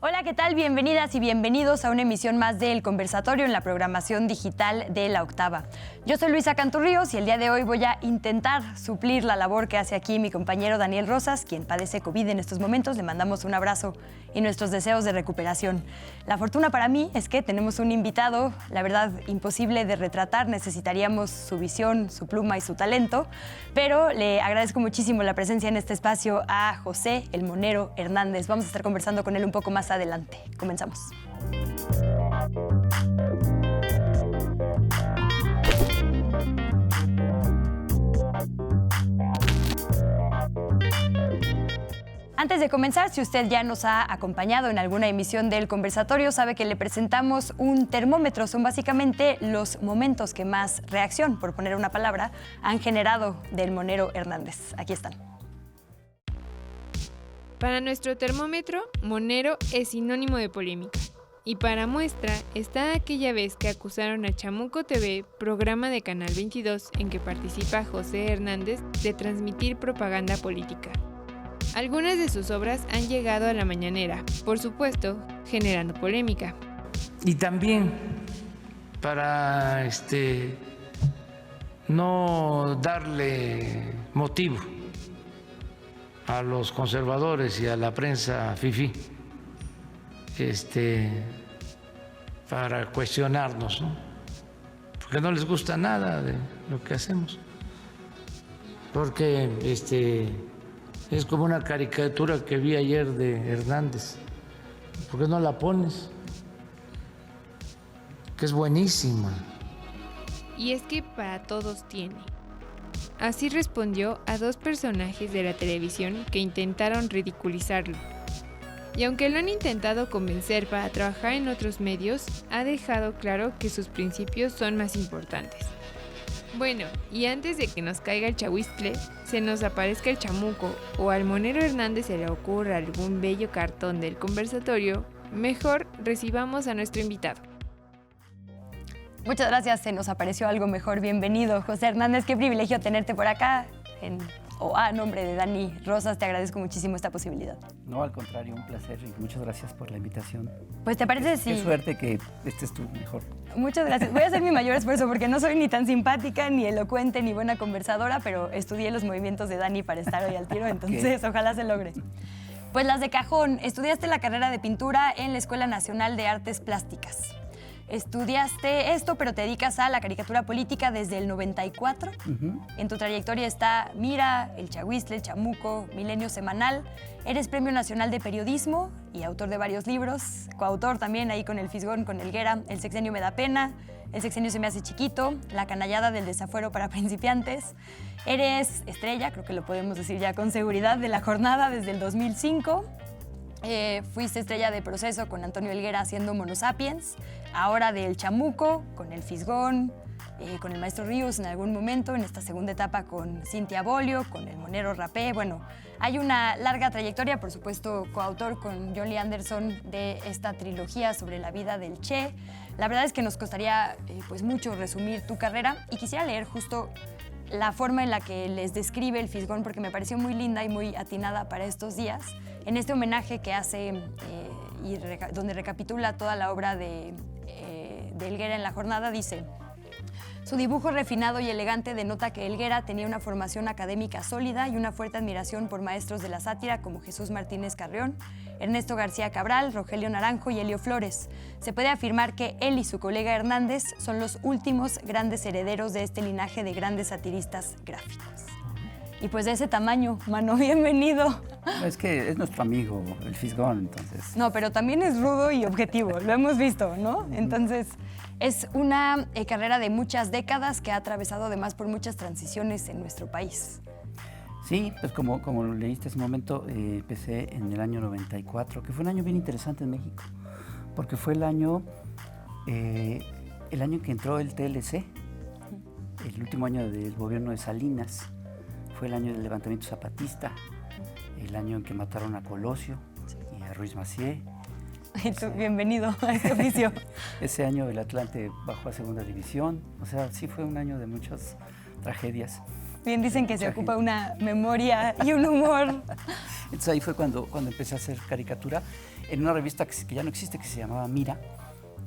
Hola, ¿qué tal? Bienvenidas y bienvenidos a una emisión más del Conversatorio en la programación digital de La Octava. Yo soy Luisa Canturríos y el día de hoy voy a intentar suplir la labor que hace aquí mi compañero Daniel Rosas, quien padece COVID en estos momentos. Le mandamos un abrazo y nuestros deseos de recuperación. La fortuna para mí es que tenemos un invitado, la verdad, imposible de retratar. Necesitaríamos su visión, su pluma y su talento, pero le agradezco muchísimo la presencia en este espacio a José El Monero Hernández. Vamos a estar conversando con él un poco más adelante. Comenzamos. Antes de comenzar, si usted ya nos ha acompañado en alguna emisión del conversatorio, sabe que le presentamos un termómetro. Son básicamente los momentos que más reacción, por poner una palabra, han generado del Monero Hernández. Aquí están. Para nuestro termómetro, Monero es sinónimo de polémica. Y para muestra está aquella vez que acusaron a Chamuco TV, programa de Canal 22 en que participa José Hernández, de transmitir propaganda política. Algunas de sus obras han llegado a la mañanera, por supuesto, generando polémica. Y también para no darle motivo a los conservadores y a la prensa fifí para cuestionarnos, ¿no? Porque no les gusta nada de lo que hacemos, porque es como una caricatura que vi ayer de Hernández. ¿Por qué no la pones? Que es buenísima. Y es que para todos tiene. Así respondió a dos personajes de la televisión que intentaron ridiculizarlo. Y aunque lo han intentado convencer para trabajar en otros medios, ha dejado claro que sus principios son más importantes. Bueno, y antes de que nos caiga el chahuistle, se nos aparezca el chamuco o al Monero Hernández se le ocurra algún bello cartón del conversatorio, mejor recibamos a nuestro invitado. Muchas gracias, se nos apareció algo mejor. Bienvenido, José Hernández. Qué privilegio tenerte por acá. A nombre de Dani Rosas, te agradezco muchísimo esta posibilidad. No, al contrario, un placer y muchas gracias por la invitación. Pues, ¿te parece si...? Qué suerte que estés tú mejor. Muchas gracias. Voy a hacer mi mayor esfuerzo porque no soy ni tan simpática, ni elocuente, ni buena conversadora, pero estudié los movimientos de Dani para estar hoy al tiro, entonces ojalá se logre. Pues las de cajón. Estudiaste la carrera de pintura en la Escuela Nacional de Artes Plásticas. Estudiaste esto, pero te dedicas a la caricatura política desde el 94. En tu trayectoria está Mira, El Chahuistle, El Chamuco, Milenio Semanal. Eres Premio Nacional de Periodismo y autor de varios libros. Coautor también ahí con El Fisgón, con Helguera, El Sexenio me da pena, El Sexenio se me hace chiquito, La canallada del desafuero para principiantes. Eres estrella, creo que lo podemos decir ya con seguridad, de La Jornada desde el 2005. Fuiste estrella de Proceso con Antonio Helguera haciendo Monosapiens, ahora del Chamuco con El Fisgón, con el Maestro Ríos en algún momento, en esta segunda etapa con Cintia Bolio, con el Monero Rapé. Bueno, hay una larga trayectoria, por supuesto, coautor con John Lee Anderson de esta trilogía sobre la vida del Che. La verdad es que nos costaría pues mucho resumir tu carrera y quisiera leer justo la forma en la que les describe El Fisgón, porque me pareció muy linda y muy atinada para estos días, en este homenaje que hace donde recapitula toda la obra de Helguera en La Jornada. Dice: su dibujo refinado y elegante denota que Helguera tenía una formación académica sólida y una fuerte admiración por maestros de la sátira como Jesús Martínez Carrión, Ernesto García Cabral, Rogelio Naranjo y Helio Flores. Se puede afirmar que él y su colega Hernández son los últimos grandes herederos de este linaje de grandes satiristas gráficos. Y pues de ese tamaño, mano, bienvenido. Es que es nuestro amigo, El Fisgón, entonces. No, pero también es rudo y objetivo, lo hemos visto, ¿no? Entonces, es una carrera de muchas décadas que ha atravesado además por muchas transiciones en nuestro país. Sí, pues como lo leíste hace un momento, empecé en el año 94, que fue un año bien interesante en México, porque fue el año en que entró el TLC, el último año del gobierno de Salinas. Fue el año del levantamiento zapatista, el año en que mataron a Colosio y a Ruiz Massieu. Bienvenido a este oficio. Ese año el Atlante bajó a segunda división. O sea, sí fue un año de muchas tragedias. Bien dicen que se ocupa una memoria y un humor. Entonces ahí fue cuando empecé a hacer caricatura en una revista que ya no existe, que se llamaba Mira,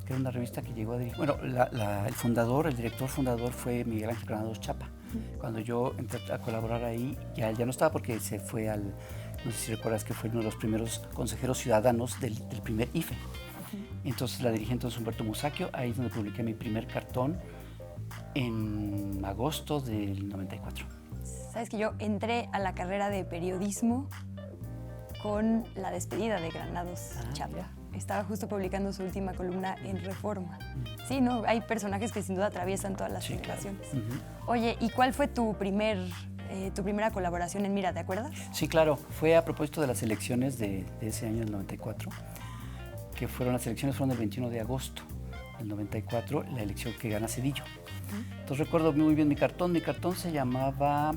que era una revista que llegó a dirigir. Bueno, el director fundador fue Miguel Ángel Granados Chapa. Cuando yo entré a colaborar ahí, ya no estaba porque se fue no sé si recuerdas que fue uno de los primeros consejeros ciudadanos del primer IFE. Entonces la dirigí entonces Humberto Musacchio, ahí es donde publiqué mi primer cartón en agosto del 94. Sabes que yo entré a la carrera de periodismo con la despedida de Granados Chapa. Ya. Estaba justo publicando su última columna en Reforma. Sí, ¿no? Hay personajes que sin duda atraviesan todas las generaciones. Claro. Oye, ¿y cuál fue tu primera colaboración en Mira, te acuerdas? Sí, claro. Fue a propósito de las elecciones de ese año, del 94, que las elecciones fueron el 21 de agosto del 94, la elección que gana Zedillo. Entonces recuerdo muy bien mi cartón. Mi cartón se llamaba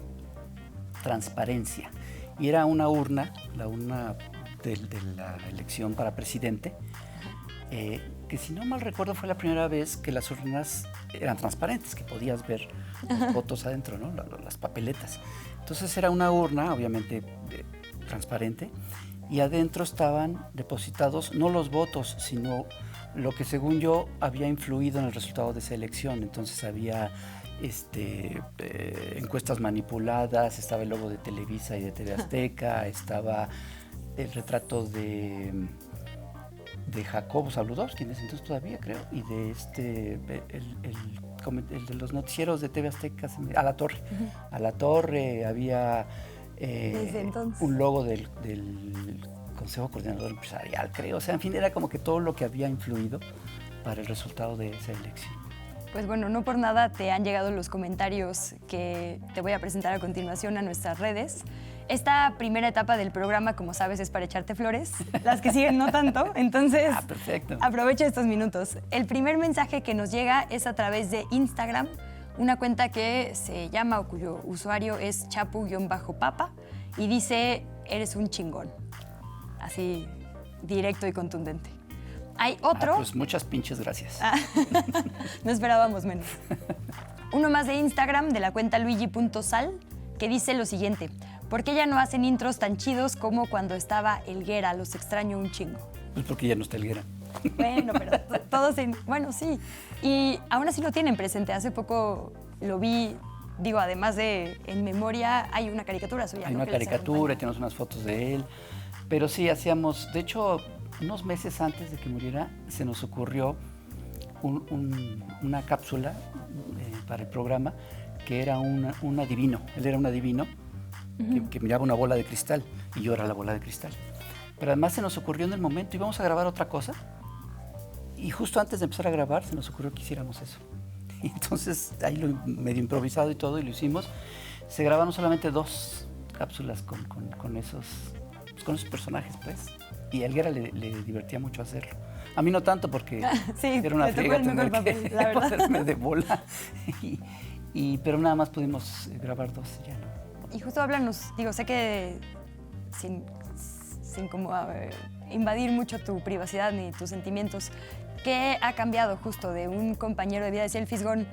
Transparencia y era una urna, la urna de la elección para presidente, que si no mal recuerdo fue la primera vez que las urnas eran transparentes, que podías ver los votos adentro, ¿no? Las papeletas. Entonces era una urna, obviamente transparente, y adentro estaban depositados no los votos, sino lo que según yo había influido en el resultado de esa elección. Entonces había encuestas manipuladas, estaba el logo de Televisa y de TV Azteca, estaba el retrato de Jacobo Zabludovsky, en ese entonces todavía creo, y de el de los noticieros de TV Azteca, a la Torre. A la Torre había un logo del Consejo Coordinador Empresarial, creo. O sea, en fin, era como que todo lo que había influido para el resultado de esa elección. Pues bueno, no por nada te han llegado los comentarios que te voy a presentar a continuación a nuestras redes. Esta primera etapa del programa, como sabes, es para echarte flores, las que siguen no tanto, entonces perfecto. Aprovecha estos minutos. El primer mensaje que nos llega es a través de Instagram, una cuenta que se llama o cuyo usuario es chapu-papa y dice, eres un chingón. Así, directo y contundente. Hay otro... Pues muchas pinches gracias. No esperábamos menos. Uno más de Instagram, de la cuenta luigi.sal, que dice lo siguiente: ¿por qué ya no hacen intros tan chidos como cuando estaba Helguera? Los extraño un chingo. Pues porque ya no está Helguera. Bueno, pero todos bueno, sí. Y aún así lo tienen presente. Hace poco lo vi, digo, además de en memoria, hay una caricatura suya. Hay una caricatura, tenemos unas fotos de él. Pero sí, hacíamos, de hecho, unos meses antes de que muriera, se nos ocurrió una cápsula para el programa que era un adivino. Él era un adivino que miraba una bola de cristal y yo era la bola de cristal. Pero además se nos ocurrió en el momento, íbamos a grabar otra cosa y justo antes de empezar a grabar se nos ocurrió que hiciéramos eso. Y entonces ahí lo medio improvisado y todo y lo hicimos. Se grabaron solamente 2 cápsulas con esos personajes, pues. Y a Helguera le divertía mucho hacerlo. A mí no tanto porque sí, era una friega tener papel, la verdad. ponerme de bola. Pero nada más pudimos grabar 2, ya no. Y justo háblanos, digo, sé que sin como invadir mucho tu privacidad ni tus sentimientos, ¿qué ha cambiado justo de un compañero de vida? Decía el Fisgón,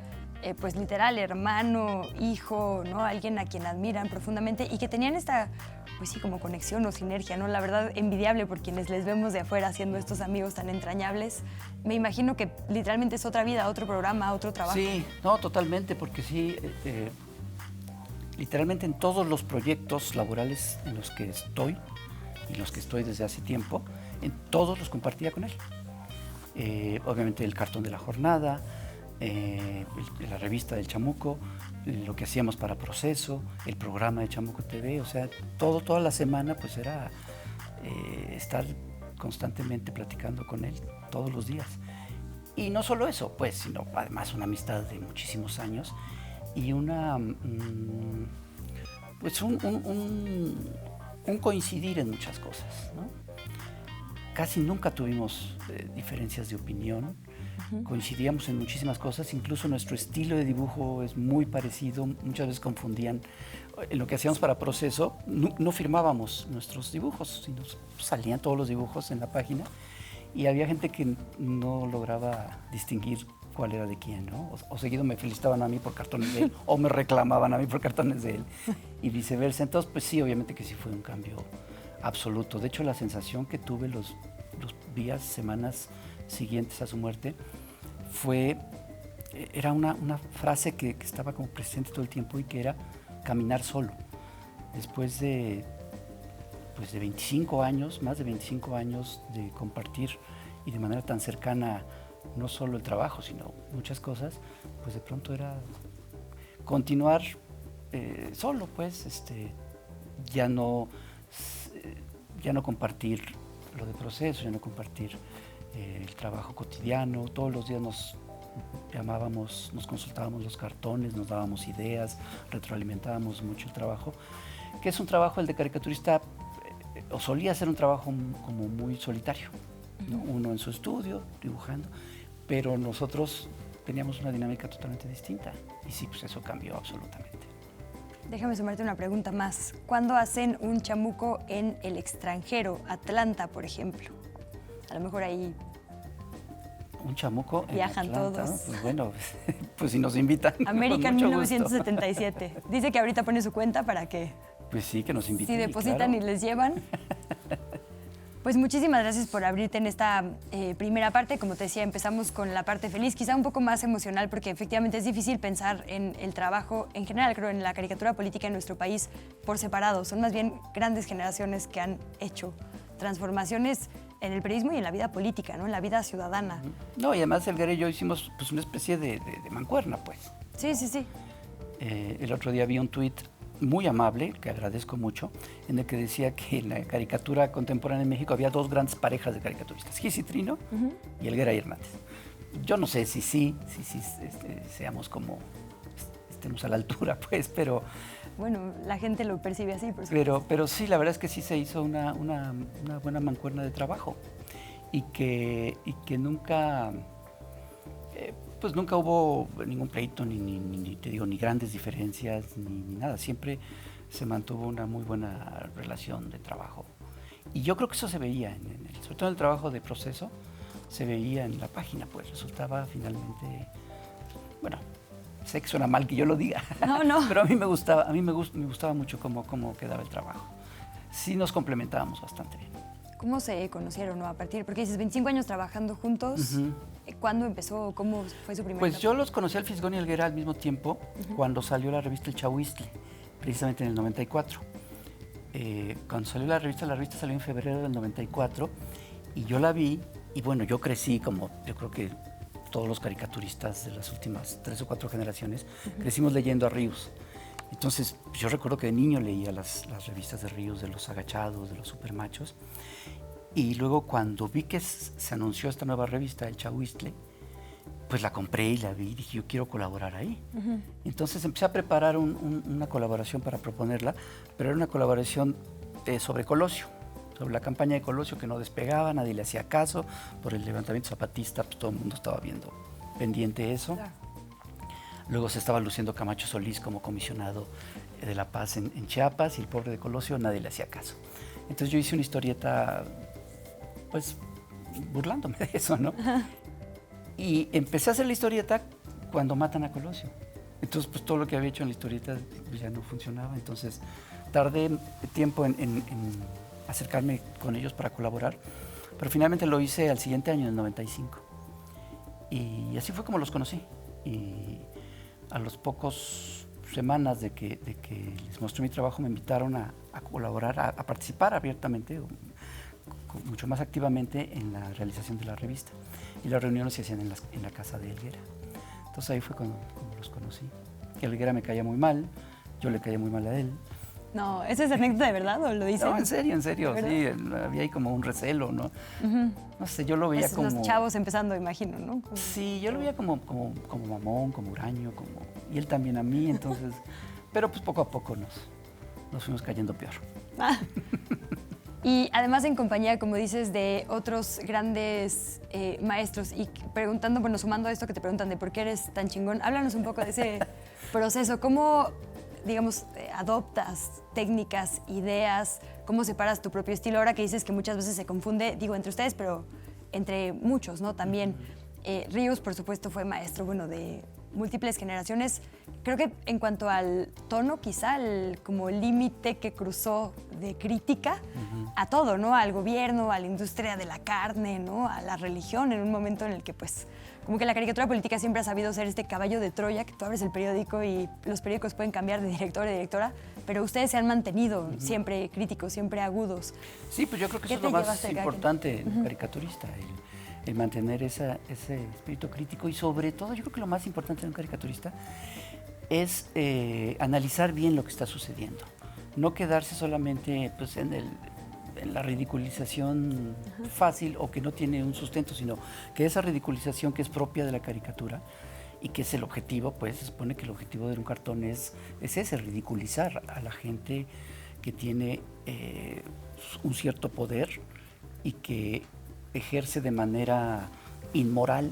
pues literal, hermano, hijo, ¿no? Alguien a quien admiran profundamente y que tenían esta, pues sí, como conexión o sinergia, ¿no? La verdad, envidiable por quienes les vemos de afuera haciendo estos amigos tan entrañables. Me imagino que literalmente es otra vida, otro programa, otro trabajo. Sí, no, totalmente, porque sí, literalmente en todos los proyectos laborales en los que estoy y los que estoy desde hace tiempo, en todos los compartía con él. Obviamente el cartón de la jornada, la revista del Chamuco, lo que hacíamos para Proceso, el programa de Chamuco TV, o sea, toda la semana pues era estar constantemente platicando con él todos los días. Y no solo eso, pues, sino además una amistad de muchísimos años y pues un coincidir en muchas cosas, ¿no? Casi nunca tuvimos diferencias de opinión, coincidíamos en muchísimas cosas, incluso nuestro estilo de dibujo es muy parecido, muchas veces confundían. En lo que hacíamos para Proceso, no firmábamos nuestros dibujos, sino salían todos los dibujos en la página y había gente que no lograba distinguir cuál era de quién, ¿no? O seguido me felicitaban a mí por cartones de él o me reclamaban a mí por cartones de él y viceversa. Entonces, pues sí, obviamente que sí fue un cambio absoluto. De hecho, la sensación que tuve los días, semanas siguientes a su muerte, era una frase que estaba como presente todo el tiempo y que era caminar solo. Después de 25 años, más de 25 años de compartir y de manera tan cercana no solo el trabajo, sino muchas cosas, pues de pronto era continuar solo, pues, ya no compartir lo de proceso, ya no compartir el trabajo cotidiano. Todos los días nos llamábamos, nos consultábamos los cartones, nos dábamos ideas, retroalimentábamos mucho el trabajo, que es un trabajo, el de caricaturista, o solía ser un trabajo como muy solitario, ¿no? Uno en su estudio, dibujando, pero nosotros teníamos una dinámica totalmente distinta, y sí, pues eso cambió absolutamente. Déjame sumarte una pregunta más. ¿Cuándo hacen un chamuco en el extranjero? Atlanta, por ejemplo. A lo mejor ahí un chamuco viajan en Atlanta, todos. ¿no? Pues bueno, pues si nos invitan. American con mucho 1977. Dice que ahorita pone su cuenta para que pues sí, que nos inviten. si depositan claro. y les llevan. Pues muchísimas gracias por abrirte en esta primera parte. Como te decía, empezamos con la parte feliz, quizá un poco más emocional, porque efectivamente es difícil pensar en el trabajo en general, creo, en la caricatura política en nuestro país por separado. Son más bien grandes generaciones que han hecho transformaciones en el periodismo y en la vida política, ¿no? En la vida ciudadana. No, y además Helguera y yo hicimos pues una especie de mancuerna, pues. Sí, sí, sí. El otro día vi un tuit muy amable, que agradezco mucho, en el que decía que en la caricatura contemporánea en México había dos grandes parejas de caricaturistas, Gis y Trino y Helguera y Hernández. Yo no sé si seamos como, estemos a la altura, pues, pero... Bueno, la gente lo percibe así, por supuesto. Pero sí, la verdad es que sí se hizo una buena mancuerna de trabajo y que nunca... pues nunca hubo ningún pleito, ni grandes diferencias, ni nada. Siempre se mantuvo una muy buena relación de trabajo. Y yo creo que eso se veía, sobre todo en el trabajo de proceso, se veía en la página, pues resultaba finalmente, bueno, sé que suena mal que yo lo diga, No. pero a mí me gustaba mucho cómo quedaba el trabajo. Sí nos complementábamos bastante bien. ¿Cómo se conocieron, no? A partir, porque dices 25 años trabajando juntos. ¿Cuándo empezó? ¿Cómo fue su primera? Pues yo los conocí al Fisgón y al Helguera al mismo tiempo, cuando salió la revista El Chahuistle, precisamente en el 94. Cuando salió la revista salió en febrero del 94, y yo la vi, y bueno, yo crecí como yo creo que todos los caricaturistas de las últimas 3 o 4 generaciones, crecimos leyendo a Ríos. Entonces, yo recuerdo que de niño leía las revistas de Ríos, de los agachados, de los supermachos. Y luego cuando vi que se anunció esta nueva revista, El Chahuistle, pues la compré y la vi y dije, yo quiero colaborar ahí. Entonces empecé a preparar una colaboración para proponerla, pero era una colaboración sobre Colosio, sobre la campaña de Colosio, que no despegaba, nadie le hacía caso, por el levantamiento zapatista, pues todo el mundo estaba viendo pendiente de eso. Claro. Luego se estaba luciendo Camacho Solís como comisionado de la paz en Chiapas, y el pobre de Colosio nadie le hacía caso. Entonces yo hice una historieta, pues, burlándome de eso, ¿no? Y empecé a hacer la historieta cuando matan a Colosio. Entonces, pues, todo lo que había hecho en la historieta pues, ya no funcionaba. Entonces, tardé tiempo en acercarme con ellos para colaborar, pero finalmente lo hice al siguiente año, en el 95. Y así fue como los conocí. Y a los pocos semanas de que les mostré mi trabajo, me invitaron a colaborar, a participar abiertamente, mucho más activamente en la realización de la revista. Y las reuniones se hacían en la casa de Helguera. Entonces ahí fue cuando los conocí. Helguera me caía muy mal, yo le caía muy mal a él. No, ¿esa es anécdota de verdad o lo dicen? No, en serio, sí, había ahí como un recelo, ¿no? No sé, yo lo veía pues como... Los chavos empezando, imagino, ¿no? Sí, yo lo veía como mamón, como huraño, y él también a mí, entonces... Pero pues poco a poco nos fuimos cayendo peor. Y además en compañía, como dices, de otros grandes maestros, y preguntando, bueno, sumando a esto que te preguntan de por qué eres tan chingón, háblanos un poco de ese proceso. ¿Cómo, digamos, adoptas técnicas, ideas? ¿Cómo separas tu propio estilo? Ahora que dices que muchas veces se confunde, digo, entre ustedes, pero entre muchos, ¿no? También Ríos, por supuesto, fue maestro, bueno, de múltiples generaciones. Creo que en cuanto al tono, quizá como el límite que cruzó de crítica a todo, ¿no? Al gobierno, a la industria de la carne, ¿no? A la religión, en un momento en el que, pues, como que la caricatura política siempre ha sabido ser este caballo de Troya, que tú abres el periódico y los periódicos pueden cambiar de director a directora, pero ustedes se han mantenido siempre críticos, siempre agudos. Sí, pues yo creo que eso es lo más importante en un caricaturista, el mantener ese espíritu crítico, y sobre todo yo creo que lo más importante en un caricaturista es analizar bien lo que está sucediendo, no quedarse solamente pues, en la ridiculización fácil o que no tiene un sustento, sino que esa ridiculización que es propia de la caricatura y que es el objetivo, pues se supone que el objetivo de un cartón es ese, ridiculizar a la gente que tiene un cierto poder y que ejerce de manera inmoral,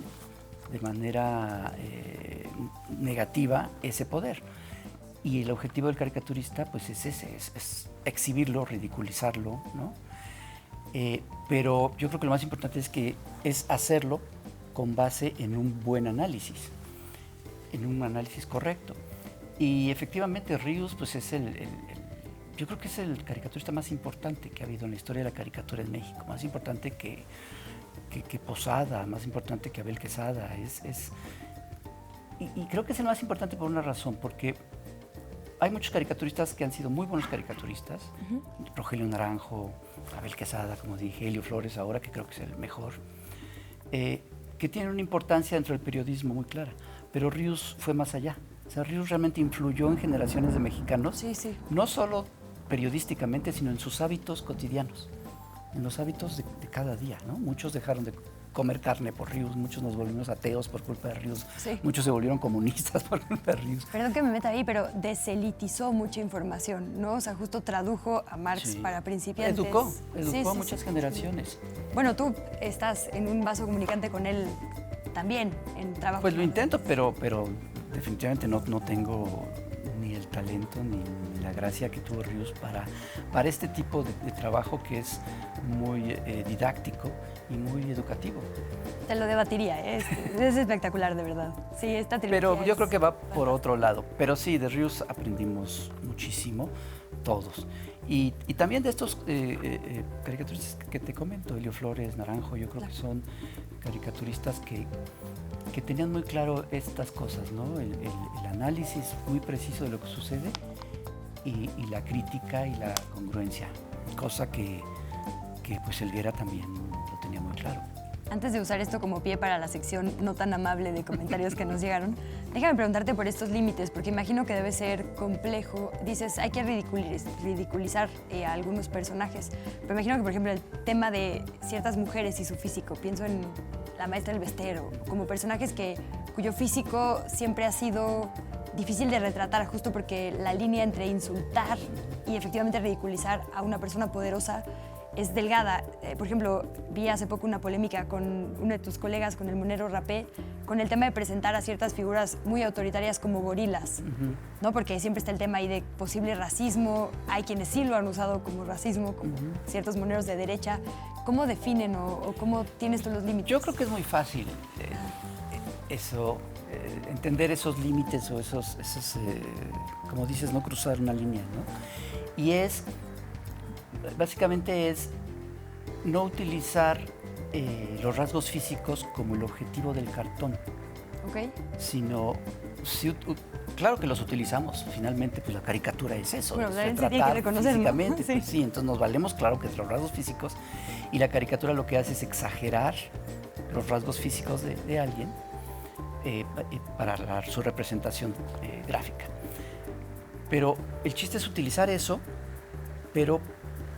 de manera negativa ese poder. Y el objetivo del caricaturista pues es ese, es exhibirlo, ridiculizarlo, ¿no? Pero yo creo que lo más importante es hacerlo con base en un buen análisis, en un análisis correcto. Y efectivamente Ríos pues es yo creo que es el caricaturista más importante que ha habido en la historia de la caricatura en México, más importante que Posada, más importante que Abel Quesada. Y creo que es el más importante por una razón, porque hay muchos caricaturistas que han sido muy buenos caricaturistas, Rogelio Naranjo, Abel Quesada, como dije, Helio Flores ahora, que creo que es el mejor, que tienen una importancia dentro del periodismo muy clara, pero Ríos fue más allá. O sea, Ríos realmente influyó en generaciones de mexicanos, no solo periodísticamente, sino en sus hábitos cotidianos, en los hábitos de cada día, ¿no? Muchos dejaron de comer carne por Ríos, muchos nos volvimos ateos por culpa de Ríos, muchos se volvieron comunistas por culpa de Ríos. Perdón que me meta ahí, pero deselitizó mucha información, ¿no? O sea, justo tradujo a Marx para principiantes. Educó a muchas generaciones. Bueno, tú estás en un vaso comunicante con él también, en trabajo. Pues lo intento, pero definitivamente no tengo ni el talento ni la gracia que tuvo Ríos para este tipo de trabajo que es muy didáctico y muy educativo. Te lo debatiría, es espectacular, de verdad. Sí, esta trilogía. Pero yo creo que va por otro lado. Pero sí, de Ríos aprendimos muchísimo, todos. Y también de estos caricaturistas que te comento, Helio Flores, Naranjo, yo creo que son caricaturistas que tenían muy claro estas cosas, ¿no? El análisis muy preciso de lo que sucede y la crítica y la congruencia, cosa que pues Helguera también lo tenía muy claro. Antes de usar esto como pie para la sección no tan amable de comentarios que nos llegaron, déjame preguntarte por estos límites, porque imagino que debe ser complejo. Dices, hay que ridiculizar a algunos personajes, pero imagino que, por ejemplo, el tema de ciertas mujeres y su físico, pienso en la maestra del Bestero, como personajes cuyo físico siempre ha sido difícil de retratar, justo porque la línea entre insultar y efectivamente ridiculizar a una persona poderosa es delgada. Por ejemplo, vi hace poco una polémica con uno de tus colegas, con el monero Rapé, con el tema de presentar a ciertas figuras muy autoritarias como gorilas, ¿no? Porque siempre está el tema ahí de posible racismo. Hay quienes sí lo han usado como racismo, como ciertos moneros de derecha. ¿Cómo definen o cómo tienes tú los límites? Yo creo que es muy fácil entender esos límites o esos como dices, no cruzar una línea, ¿no? Y básicamente es no utilizar los rasgos físicos como el objetivo del cartón, sino, claro que los utilizamos, finalmente pues la caricatura es eso, bueno, es retratar tiene que reconocer, físicamente, ¿no? Sí. Pues, sí, entonces nos valemos, claro que de los rasgos físicos, y la caricatura lo que hace es exagerar los rasgos físicos de alguien para su representación gráfica. Pero el chiste es utilizar eso, pero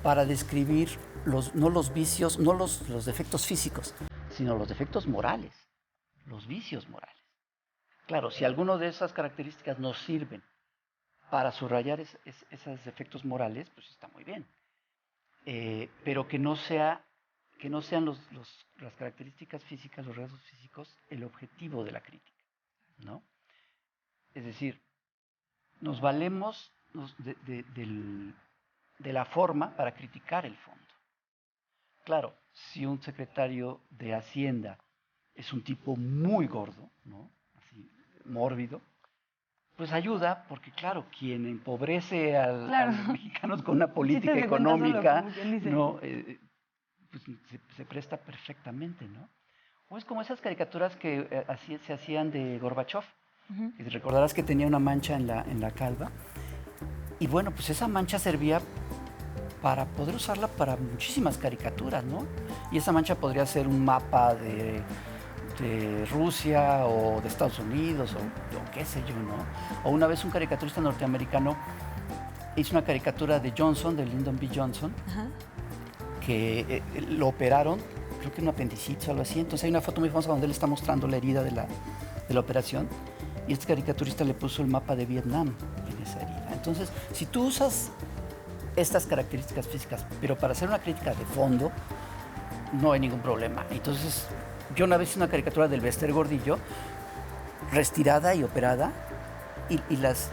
para describir no los vicios, no los defectos físicos, sino los defectos morales, los vicios morales. Claro, si alguno de esas características nos sirven para subrayar esos defectos morales, pues está muy bien. Pero que no sean las características físicas, los rasgos físicos, el objetivo de la crítica, ¿no? Es decir, nos valemos de la forma para criticar el fondo. Claro, si un secretario de Hacienda es un tipo muy gordo, ¿no? Así, mórbido, pues ayuda, porque claro, quien empobrece a los mexicanos con una política Chistes de cuenta solo, económica, como quien dice. no, pues se presta perfectamente, ¿no? O es como esas caricaturas que se hacían de Gorbachev. Y recordarás que tenía una mancha en la calva. Y bueno, pues esa mancha servía para poder usarla para muchísimas caricaturas, ¿no? Y esa mancha podría ser un mapa de Rusia o de Estados Unidos o qué sé yo, ¿no? O una vez un caricaturista norteamericano hizo una caricatura de Johnson, de Lyndon B. Johnson, que lo operaron, creo que un apendicitis o algo así. Entonces hay una foto muy famosa donde él está mostrando la herida de la operación y este caricaturista le puso el mapa de Vietnam en esa herida. Entonces, si tú usas estas características físicas, pero para hacer una crítica de fondo, no hay ningún problema. Entonces, yo una vez hice una caricatura del Bester Gordillo, restirada y operada, y las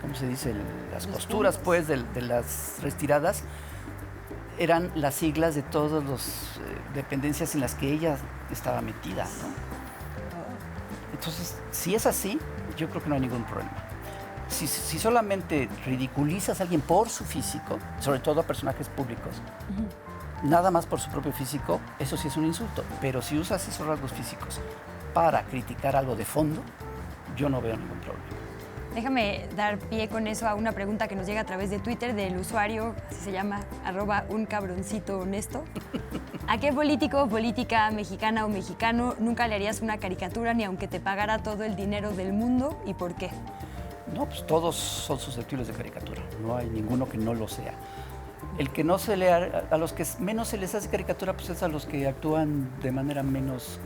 ¿cómo se dice? Las costuras, pues, de las retiradas eran las siglas de todas las dependencias en las que ella estaba metida, ¿no? Entonces, si es así, yo creo que no hay ningún problema. Si solamente ridiculizas a alguien por su físico, sobre todo a personajes públicos, nada más por su propio físico, eso sí es un insulto. Pero si usas esos rasgos físicos para criticar algo de fondo, yo no veo ningún problema. Déjame dar pie con eso a una pregunta que nos llega a través de Twitter del usuario, así se llama, @uncabroncitohonesto. ¿A qué político, política mexicana o mexicano nunca le harías una caricatura ni aunque te pagara todo el dinero del mundo y por qué? No, pues todos son susceptibles de caricatura, no hay ninguno que no lo sea. El que no se le a los que menos se les hace caricatura, pues es a los que actúan de manera menos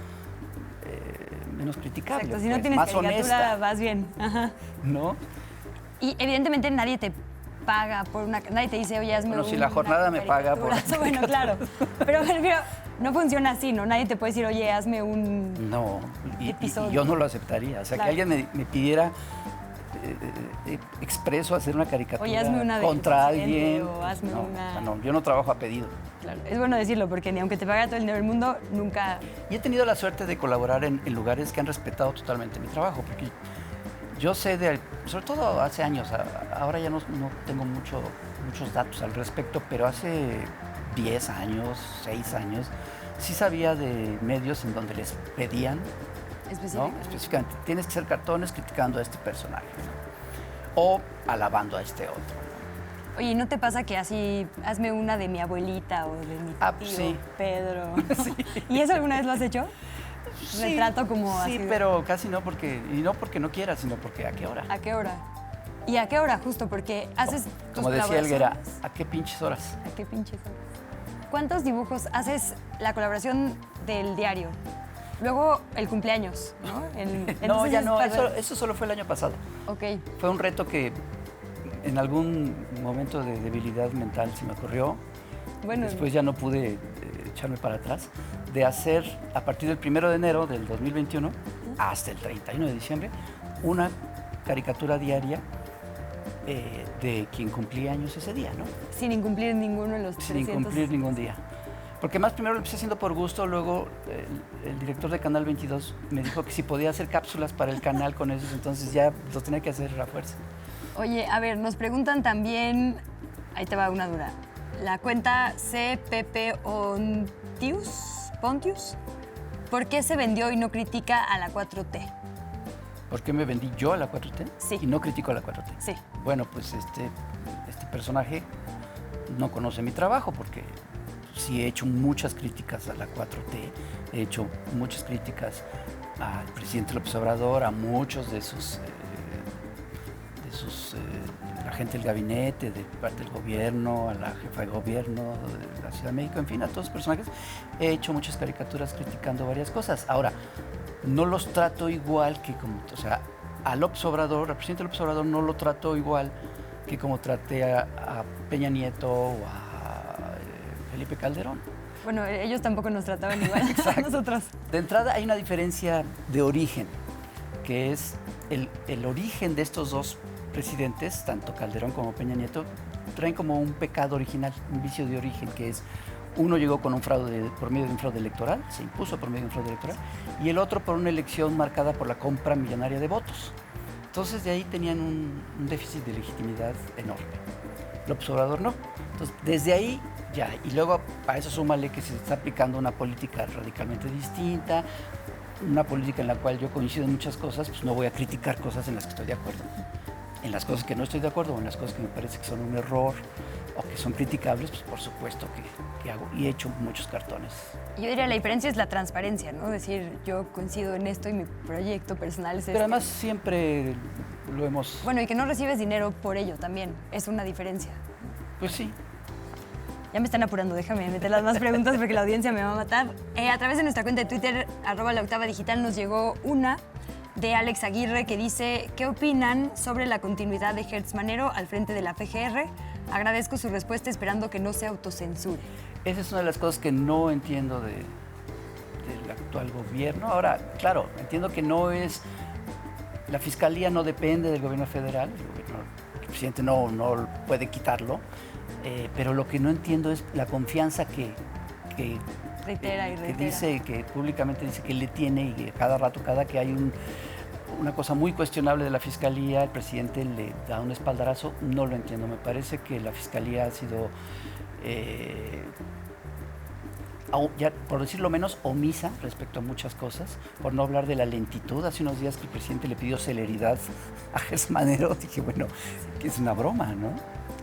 criticable. Exacto, si no pues, tienes más caricatura honesta, vas bien. Ajá. ¿no? Y evidentemente nadie te paga por una... Nadie te dice, oye, hazme Bueno, si una la jornada me paga por... caricatura. Bueno, claro. Pero me refiero, no funciona así, ¿no? Nadie te puede decir, oye, hazme un No, y episodio. yo no lo aceptaría. O sea, Claro. que alguien me pidiera expreso hacer una caricatura Oye, hazme una del contra presidente alguien. o hazme no, una- o sea, no, yo no trabajo a pedido. Claro, es bueno decirlo porque ni aunque te paga todo el dinero del mundo, nunca... Y he tenido la suerte de colaborar en lugares que han respetado totalmente mi trabajo, porque yo sé sobre todo hace años, ahora ya no tengo muchos datos al respecto, pero hace 10 años, 6 años, sí sabía de medios en donde les pedían, ¿no? Específicamente, tienes que hacer cartones criticando a este personaje, ¿no? O alabando a este otro. Oye, ¿y no te pasa que así, hazme una de mi abuelita o de mi tío sí. Pedro? Sí. ¿Y eso alguna vez lo has hecho? Retrato como sí, así. Sí, pero casi no porque no quiera, sino porque ¿a qué hora? ¿A qué hora? ¿Y a qué hora justo? Porque haces tus Como decía Helguera, colaboraciones. ¿a qué pinches horas? ¿A qué pinches horas? ¿Cuántos dibujos haces la colaboración del diario? Luego el cumpleaños, ¿no? No, Entonces ya no, estás- eso solo fue el año pasado. Ok. Fue un reto que en algún momento de debilidad mental se me ocurrió. Bueno, Después ya no pude echarme para atrás, de hacer a partir del 1 de enero del 2021 hasta el 31 de diciembre una caricatura diaria de quien cumplía años ese día, ¿no? sin incumplir ninguno de los Sin 300. incumplir ningún día. Porque más primero lo empecé haciendo por gusto, luego el director de Canal 22 me dijo que si podía hacer cápsulas para el canal con esos, entonces ya los tenía que hacer a fuerza. Oye, a ver, nos preguntan también, ahí te va una duda, la cuenta CPP Pontius, ¿por qué se vendió y no critica a la 4T? ¿Por qué me vendí yo a la 4T? Sí. Y no critico a la 4T. Sí. Bueno, pues este personaje no conoce mi trabajo porque sí he hecho muchas críticas a la 4T, he hecho muchas críticas al presidente López Obrador, a muchos de sus la gente del gabinete, de parte del gobierno, a la jefa de gobierno de la Ciudad de México, en fin, a todos los personajes. He hecho muchas caricaturas criticando varias cosas. Ahora, no los trato igual que como, o sea, a López Obrador, al presidente López Obrador no lo trato igual que como traté a Peña Nieto o a Felipe Calderón. Bueno, ellos tampoco nos trataban igual a nosotros. De entrada hay una diferencia de origen, que es el origen de estos dos presidentes, tanto Calderón como Peña Nieto, traen como un pecado original, un vicio de origen, que es Uno llegó con un fraude, por medio de un fraude electoral, se impuso por medio de un fraude electoral, y el otro por una elección marcada por la compra millonaria de votos. Entonces de ahí tenían un déficit de legitimidad enorme. López Obrador no. Entonces desde ahí ya, y luego a eso súmale que se está aplicando una política radicalmente distinta, una política en la cual yo coincido en muchas cosas, pues no voy a criticar cosas en las que estoy de acuerdo. En las cosas que no estoy de acuerdo o en las cosas que me parece que son un error o que son criticables, pues por supuesto que hago y he hecho muchos cartones. Yo diría la diferencia es la transparencia, ¿no? Decir, yo coincido en esto y mi proyecto personal es Pero además siempre lo hemos... Bueno, y que no recibes dinero por ello también, es una diferencia. Pues sí. Ya me están apurando, déjame meter las más preguntas porque la audiencia me va a matar. A través de nuestra cuenta de Twitter, @laoctavadigital, nos llegó una de Alex Aguirre que dice, ¿qué opinan sobre la continuidad de Hertz Manero al frente de la PGR? Agradezco su respuesta esperando que no se autocensure. Esa es una de las cosas que no entiendo del actual gobierno. Ahora, claro, entiendo que no es... La Fiscalía no depende del gobierno federal, el presidente no puede quitarlo, pero lo que no entiendo es la confianza que Reitera y reitera. Que dice, que públicamente dice que le tiene y que cada rato, cada que hay una cosa muy cuestionable de la Fiscalía, el presidente le da un espaldarazo. No lo entiendo. Me parece que la Fiscalía ha sido, ya, por decirlo menos, omisa respecto a muchas cosas, por no hablar de la lentitud. Hace unos días que el presidente le pidió celeridad a Hertz Manero, dije, bueno, que es una broma, ¿no?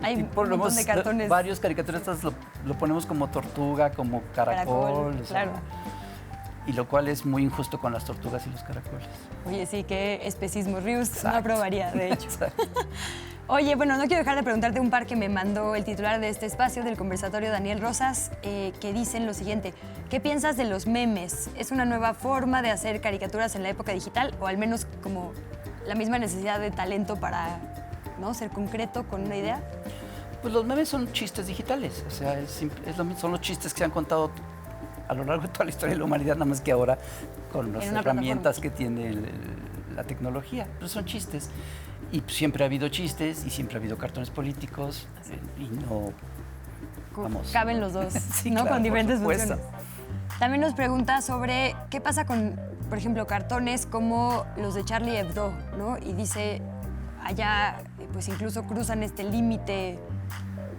Hay un montón de cartones. Varios caricaturistas lo ponemos como tortuga, como caracol. Claro. Y lo cual es muy injusto con las tortugas y los caracoles. Oye, sí, qué especismo. Rius no Exacto. aprobaría, de hecho. Oye, bueno, no quiero dejar de preguntarte un par que me mandó el titular de este espacio, del conversatorio, Daniel Rosas, que dicen lo siguiente. ¿Qué piensas de los memes? ¿Es una nueva forma de hacer caricaturas en la época digital o al menos como la misma necesidad de talento para, ¿no?, ser concreto con una idea? Pues los memes son chistes digitales, o sea, son los chistes que se han contado a lo largo de toda la historia de la humanidad, nada más que ahora con las herramientas que tiene la tecnología. Pero son chistes. Y siempre ha habido chistes y siempre ha habido cartones políticos y no... Vamos. Caben los dos, sí, ¿no? claro, Con diferentes por supuesto. funciones. También nos pregunta sobre qué pasa con, por ejemplo, cartones como los de Charlie Hebdo, ¿no? Y dice, allá pues incluso cruzan este límite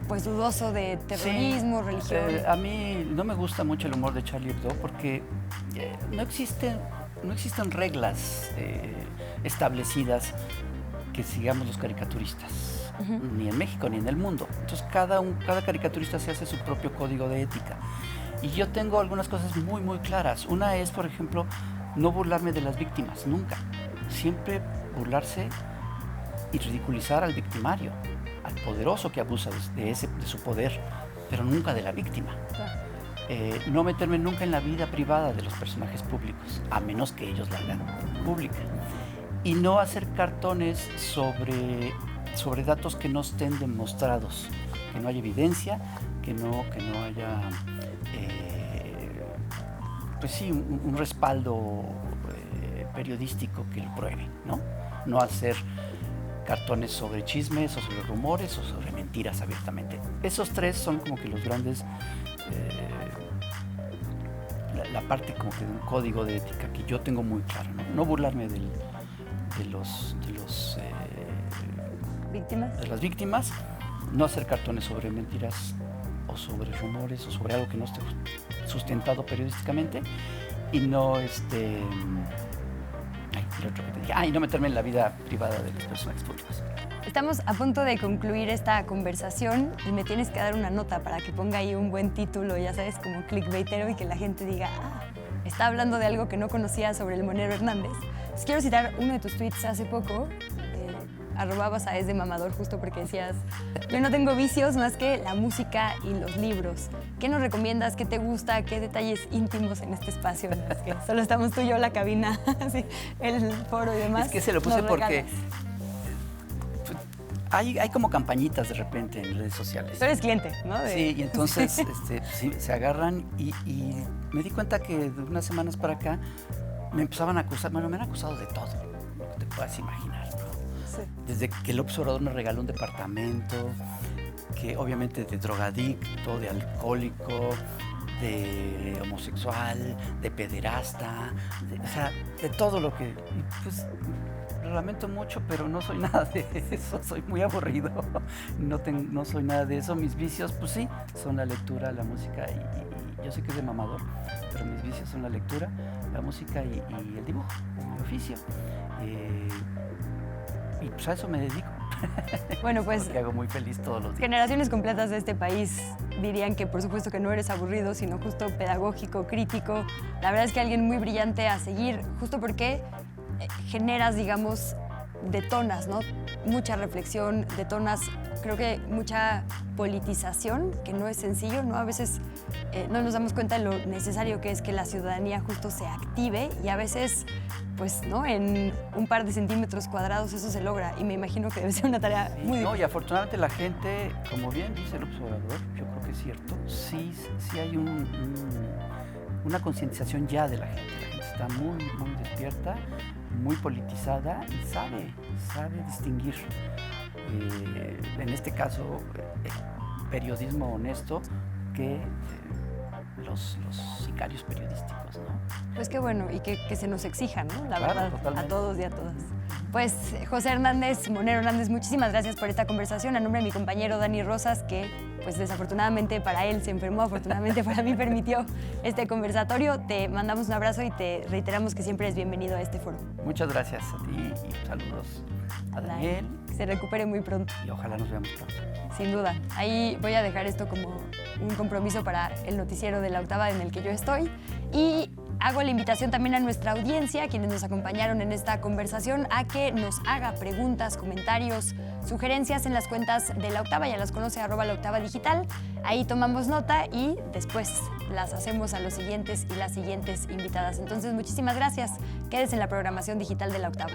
pues dudoso de terrorismo, sí. religión. A mí no me gusta mucho el humor de Charlie Hebdo porque no existen reglas establecidas que sigamos los caricaturistas, ni en México ni en el mundo. Entonces cada caricaturista se hace su propio código de ética. Y yo tengo algunas cosas muy, muy claras. Una es, por ejemplo, no burlarme de las víctimas, nunca. Siempre burlarse y ridiculizar al victimario, al poderoso que abusa de su poder, pero nunca de la víctima. No meterme nunca en la vida privada de los personajes públicos, a menos que ellos la hagan pública. Y no hacer cartones sobre datos que no estén demostrados, que no haya evidencia, que no haya, pues sí, un respaldo periodístico que lo pruebe, ¿no? No hacer cartones sobre chismes o sobre rumores o sobre mentiras abiertamente. Esos tres son como que los grandes, la parte como que de un código de ética que yo tengo muy claro, ¿no? No burlarme de las víctimas, no hacer cartones sobre mentiras o sobre rumores o sobre algo que no esté sustentado periodísticamente y no no meterme en la vida privada de los personajes públicos. Estamos a punto de concluir esta conversación y me tienes que dar una nota para que ponga ahí un buen título, ya sabes, como clickbaitero y que la gente diga, está hablando de algo que no conocía sobre el Monero Hernández. Entonces, quiero citar uno de tus tweets hace poco, arrobabas a Es de Mamador, justo porque decías, yo no tengo vicios más que la música y los libros. ¿Qué nos recomiendas? ¿Qué te gusta? ¿Qué detalles íntimos en este espacio? Es que solo estamos tú y yo, la cabina, así, el foro y demás. Es que se lo puse porque hay como campañitas de repente en redes sociales. Tú eres cliente, ¿no? Sí, y entonces sí, se agarran y me di cuenta que de unas semanas para acá me empezaban a acusar, bueno, me han acusado de todo, lo que te puedas imaginar, ¿no? Sí. Desde que López Obrador me regaló un departamento, que obviamente de drogadicto, de alcohólico, de homosexual, de pederasta, o sea, de todo lo que... Y pues lo lamento mucho, pero no soy nada de eso, soy muy aburrido, no soy nada de eso. Mis vicios, pues sí, son la lectura, la música y yo sé que es de mamador, pero mis vicios son la lectura, la música y el dibujo, mi oficio. Y pues a eso me dedico. Bueno, pues Porque hago muy feliz todos los días. generaciones completas de este país dirían que por supuesto que no eres aburrido, sino justo pedagógico, crítico. La verdad es que alguien muy brillante a seguir, justo porque generas, digamos, detonas, ¿no? Mucha reflexión, detonas, creo que mucha politización, que no es sencillo, ¿no? A veces no nos damos cuenta de lo necesario que es que la ciudadanía justo se active y a veces, pues, ¿no? En un par de centímetros cuadrados eso se logra y me imagino que debe ser una tarea muy No, difícil. y afortunadamente la gente, como bien dice el observador, yo creo que es cierto, sí hay una concientización ya de la gente. La gente está muy, muy despierta, muy politizada y sabe distinguir. En este caso, periodismo honesto que los sicarios periodísticos, ¿no? Pues qué bueno, y que se nos exija, ¿no? La Claro, verdad, totalmente. a todos y a todas. Pues José Hernández, Monero Hernández, muchísimas gracias por esta conversación. A nombre de mi compañero Dani Rosas, que pues desafortunadamente para él se enfermó, afortunadamente para mí permitió este conversatorio. Te mandamos un abrazo y te reiteramos que siempre eres bienvenido a este foro. Muchas gracias a ti y saludos a Daniel Que se recupere muy pronto. y ojalá nos veamos pronto. Sin duda. Ahí voy a dejar esto como un compromiso para el noticiero de La Octava en el que yo estoy. Y hago la invitación también a nuestra audiencia, quienes nos acompañaron en esta conversación, a que nos haga preguntas, comentarios, sugerencias en las cuentas de La Octava. Ya las conoce, @LaOctavaDigital. Ahí tomamos nota y después las hacemos a los siguientes y las siguientes invitadas. Entonces, muchísimas gracias. Quédese en la programación digital de La Octava.